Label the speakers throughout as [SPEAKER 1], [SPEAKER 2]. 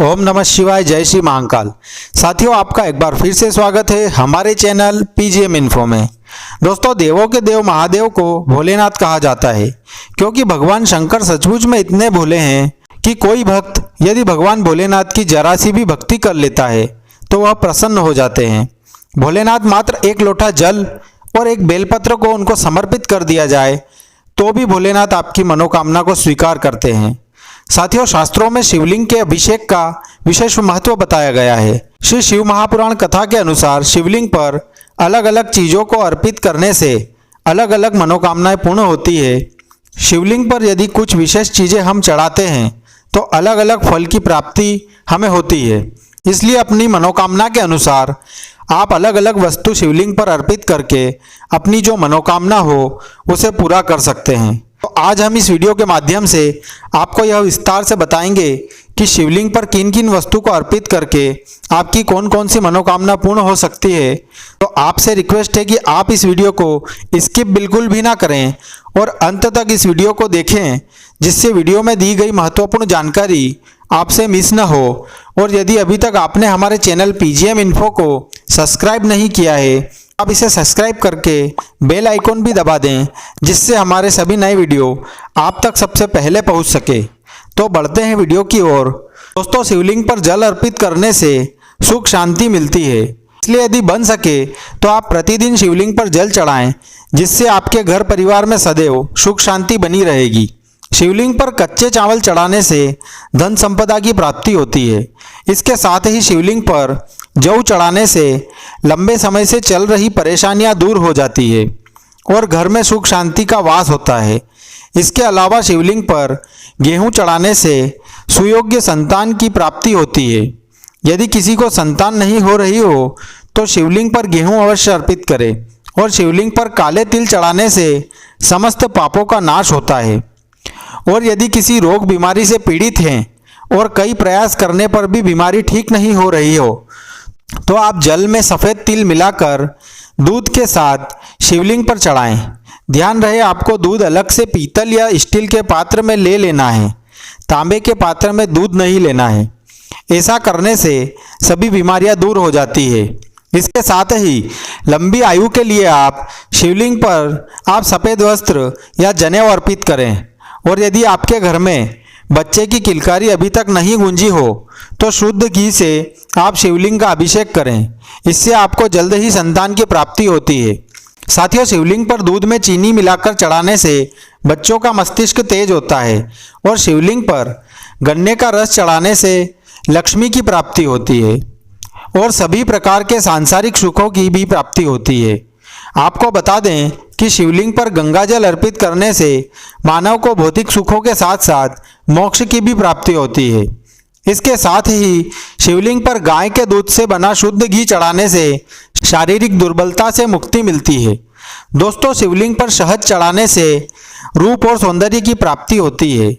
[SPEAKER 1] ओम नमः शिवाय। जय श्री महाकाल। साथियों, आपका एक बार फिर से स्वागत है हमारे चैनल पीजीएम इन्फो में। दोस्तों, देवों के देव महादेव को भोलेनाथ कहा जाता है क्योंकि भगवान शंकर सचमुच में इतने भोले हैं कि कोई भक्त यदि भगवान भोलेनाथ की जरा सी भी भक्ति कर लेता है तो वह प्रसन्न हो जाते हैं। भोलेनाथ मात्र एक लोटा जल और एक बेलपत्र को उनको समर्पित कर दिया जाए तो भी भोलेनाथ आपकी मनोकामना को स्वीकार करते हैं। साथियों, शास्त्रों में शिवलिंग के अभिषेक का विशेष महत्व बताया गया है। श्री शिव महापुराण कथा के अनुसार शिवलिंग पर अलग अलग चीजों को अर्पित करने से अलग अलग मनोकामनाएं पूर्ण होती है। शिवलिंग पर यदि कुछ विशेष चीजें हम चढ़ाते हैं तो अलग अलग फल की प्राप्ति हमें होती है। इसलिए अपनी मनोकामना के अनुसार आप अलग अलग वस्तु शिवलिंग पर अर्पित करके अपनी जो मनोकामना हो उसे पूरा कर सकते हैं। तो आज हम इस वीडियो के माध्यम से आपको यह विस्तार से बताएंगे कि शिवलिंग पर किन किन वस्तु को अर्पित करके आपकी कौन कौन सी मनोकामना पूर्ण हो सकती है। तो आपसे रिक्वेस्ट है कि आप इस वीडियो को स्किप बिल्कुल भी ना करें और अंत तक इस वीडियो को देखें, जिससे वीडियो में दी गई महत्वपूर्ण जानकारी आपसे मिस न हो। और यदि अभी तक आपने हमारे चैनल पीजीएम इन्फो को सब्सक्राइब नहीं किया है, आप इसे सब्सक्राइब करके बेल आइकॉन भी दबा दें, जिससे हमारे सभी नए वीडियो आप तक सबसे पहले पहुंच सके। तो बढ़ते हैं वीडियो की ओर। दोस्तों, शिवलिंग पर जल अर्पित करने से सुख शांति मिलती है, इसलिए यदि बन सके तो आप प्रतिदिन शिवलिंग पर जल चढ़ाएं, जिससे आपके घर परिवार में सदैव सुख शांति बनी रहेगी। शिवलिंग पर कच्चे चावल चढ़ाने से धन संपदा की प्राप्ति होती है। इसके साथ ही शिवलिंग पर जौ चढ़ाने से लंबे समय से चल रही परेशानियां दूर हो जाती है और घर में सुख शांति का वास होता है। इसके अलावा शिवलिंग पर गेहूं चढ़ाने से सुयोग्य संतान की प्राप्ति होती है। यदि किसी को संतान नहीं हो रही हो तो शिवलिंग पर गेहूं अवश्य अर्पित करें। और शिवलिंग पर काले तिल चढ़ाने से समस्त पापों का नाश होता है। और यदि किसी रोग बीमारी से पीड़ित हैं और कई प्रयास करने पर भी बीमारी ठीक नहीं हो रही हो तो आप जल में सफ़ेद तिल मिलाकर दूध के साथ शिवलिंग पर चढ़ाएं। ध्यान रहे, आपको दूध अलग से पीतल या स्टील के पात्र में ले लेना है, तांबे के पात्र में दूध नहीं लेना है। ऐसा करने से सभी बीमारियां दूर हो जाती है। इसके साथ ही लंबी आयु के लिए आप शिवलिंग पर आप सफ़ेद वस्त्र या जनेऊ अर्पित करें। और यदि आपके घर में बच्चे की किलकारी अभी तक नहीं गूंजी हो तो शुद्ध घी से आप शिवलिंग का अभिषेक करें। इससे आपको जल्द ही संतान की प्राप्ति होती है। साथियों, शिवलिंग पर दूध में चीनी मिलाकर चढ़ाने से बच्चों का मस्तिष्क तेज होता है। और शिवलिंग पर गन्ने का रस चढ़ाने से लक्ष्मी की प्राप्ति होती है और सभी प्रकार के सांसारिक सुखों की भी प्राप्ति होती है। आपको बता दें कि शिवलिंग पर गंगा जल अर्पित करने से मानव को भौतिक सुखों के साथ साथ मोक्ष की भी प्राप्ति होती है। इसके साथ ही शिवलिंग पर गाय के दूध से बना शुद्ध घी चढ़ाने से शारीरिक दुर्बलता से मुक्ति मिलती है। दोस्तों, शिवलिंग पर शहद चढ़ाने से रूप और सौंदर्य की प्राप्ति होती है,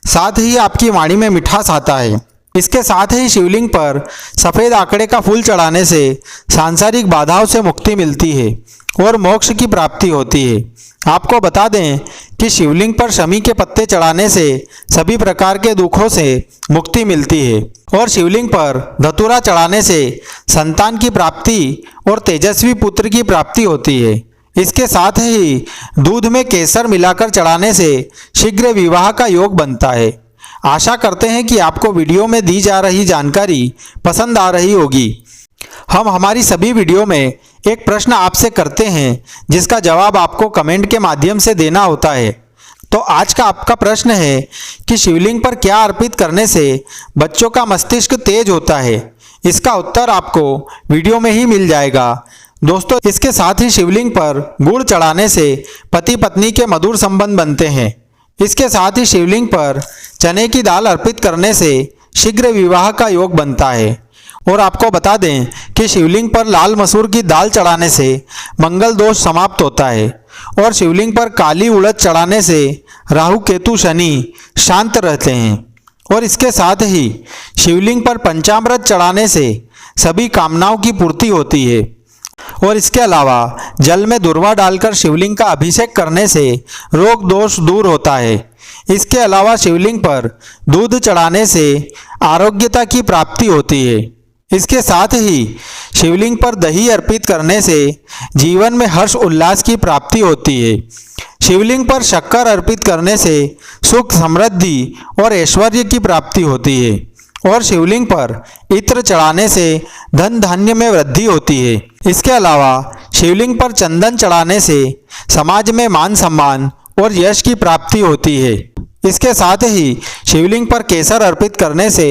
[SPEAKER 1] साथ ही आपकी वाणी में मिठास आता है। इसके साथ ही शिवलिंग पर सफ़ेद आंकड़े का फूल चढ़ाने से सांसारिक बाधाओं से मुक्ति मिलती है और मोक्ष की प्राप्ति होती है। आपको बता दें कि शिवलिंग पर शमी के पत्ते चढ़ाने से सभी प्रकार के दुखों से मुक्ति मिलती है। और शिवलिंग पर धतूरा चढ़ाने से संतान की प्राप्ति और तेजस्वी पुत्र की प्राप्ति होती है। इसके साथ ही दूध में केसर मिलाकर चढ़ाने से शीघ्र विवाह का योग बनता है। आशा करते हैं कि आपको वीडियो में दी जा रही जानकारी पसंद आ रही होगी। हम हमारी सभी वीडियो में एक प्रश्न आपसे करते हैं जिसका जवाब आपको कमेंट के माध्यम से देना होता है। तो आज का आपका प्रश्न है कि शिवलिंग पर क्या अर्पित करने से बच्चों का मस्तिष्क तेज होता है। इसका उत्तर आपको वीडियो में ही मिल जाएगा। दोस्तों, इसके साथ ही शिवलिंग पर गुड़ चढ़ाने से पति पत्नी के मधुर संबंध बनते हैं। इसके साथ ही शिवलिंग पर चने की दाल अर्पित करने से शीघ्र विवाह का योग बनता है। और आपको बता दें कि शिवलिंग पर लाल मसूर की दाल चढ़ाने से मंगल दोष समाप्त होता है। और शिवलिंग पर काली उड़द चढ़ाने से राहु केतु शनि शांत रहते हैं। और इसके साथ ही शिवलिंग पर पंचामृत चढ़ाने से सभी कामनाओं की पूर्ति होती है। और इसके अलावा जल में दुर्वा डालकर शिवलिंग का अभिषेक करने से रोग दोष दूर होता है। इसके अलावा शिवलिंग पर दूध चढ़ाने से आरोग्यता की प्राप्ति होती है। इसके साथ ही शिवलिंग पर दही अर्पित करने से जीवन में हर्ष उल्लास की प्राप्ति होती है। शिवलिंग पर शक्कर अर्पित करने से सुख समृद्धि और ऐश्वर्य की प्राप्ति होती है और शिवलिंग पर इत्र चढ़ाने से धन धान्य में वृद्धि होती है। इसके अलावा शिवलिंग पर चंदन चढ़ाने से समाज में मान सम्मान और यश की प्राप्ति होती है। इसके साथ ही शिवलिंग पर केसर अर्पित करने से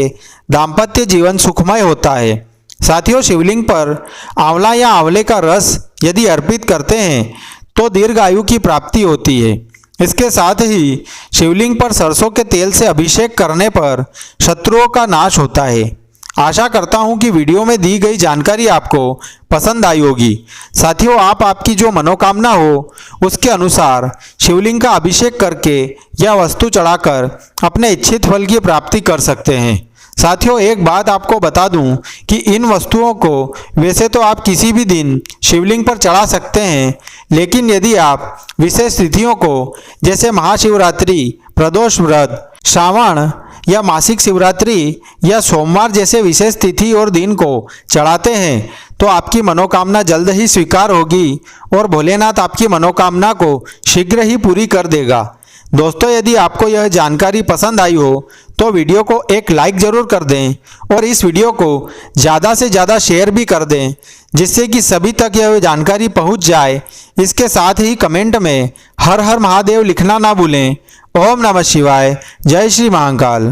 [SPEAKER 1] दाम्पत्य जीवन सुखमय होता है। साथियों, शिवलिंग पर आंवला या आंवले का रस यदि अर्पित करते हैं तो दीर्घायु की प्राप्ति होती है। इसके साथ ही शिवलिंग पर सरसों के तेल से अभिषेक करने पर शत्रुओं का नाश होता है। आशा करता हूं कि वीडियो में दी गई जानकारी आपको पसंद आई होगी। साथियों, आपकी जो मनोकामना हो उसके अनुसार शिवलिंग का अभिषेक करके या वस्तु चढ़ाकर अपने इच्छित फल की प्राप्ति कर सकते हैं। साथियों, एक बात आपको बता दूं कि इन वस्तुओं को वैसे तो आप किसी भी दिन शिवलिंग पर चढ़ा सकते हैं, लेकिन यदि आप विशेष तिथियों को जैसे महाशिवरात्रि, प्रदोष व्रत, श्रावण या मासिक शिवरात्रि या सोमवार जैसे विशेष तिथि और दिन को चढ़ाते हैं तो आपकी मनोकामना जल्द ही स्वीकार होगी और भोलेनाथ आपकी मनोकामना को शीघ्र ही पूरी कर देगा। दोस्तों, यदि आपको यह जानकारी पसंद आई हो तो वीडियो को एक लाइक ज़रूर कर दें और इस वीडियो को ज़्यादा से ज़्यादा शेयर भी कर दें, जिससे कि सभी तक यह जानकारी पहुंच जाए। इसके साथ ही कमेंट में हर हर महादेव लिखना ना भूलें। ओम नमः शिवाय। जय श्री महाकाल।